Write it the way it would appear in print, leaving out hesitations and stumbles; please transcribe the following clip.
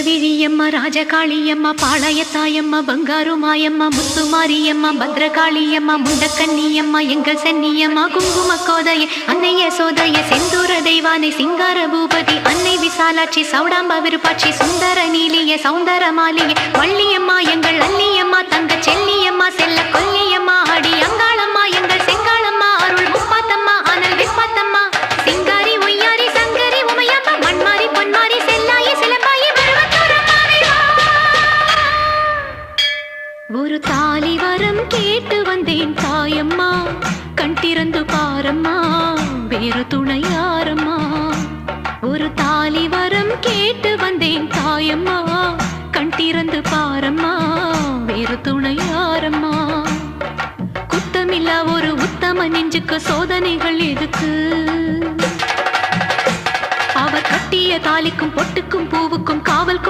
விழியம்மா ராஜகாளியம்மா பாளையத்தாயம்மா பங்காரு மாயம்மா முத்துமாரியம்மா பத்ரகாளியம்மா முண்டக்கன்னியம்மா எங்கள் சென்னியம்மா குங்கும கோதைய அன்னைய சோதைய செந்தூர தெய்வானை சிங்கார பூபதி அன்னை விசாலாட்சி சௌடாம்பா விருப்பாட்சி சுந்தர நீலிய சௌந்தர மாலிய வள்ளியம்மா எங்கள் அல்லியம்மா தங்க செல்லியம்மா செல்ல கொல்லியம்மா அடி அங்காளம்மா எங்கள் செங்காளம்மா அருள் முப்பாத்தம்மா அனல் விப்பாத்தம்மா சிங்காரி ஒய்யாரி சங்கரி உமையம்மா மண்மாரி பொன்மாரி செல்லாயி சிலம்பாயி ஒரு தாலி வரம் கேட்டு வந்தேன் தாயம்மா கண் திறந்து பாரம்மா வேறு துணையாரம்மா ஒரு தாலி வரம் கேட்டு வந்தேன் தாயம்மா கண் திறந்து பாரம்மா வேறு துணையாரம்மா குத்தமில்லா ஒரு உத்தம நெஞ்சுக்கு சோதனைகள் எதுக்கு அவர் கட்டிய தாலிக்கும் பொட்டுக்கும் பூவுக்கும் காவல்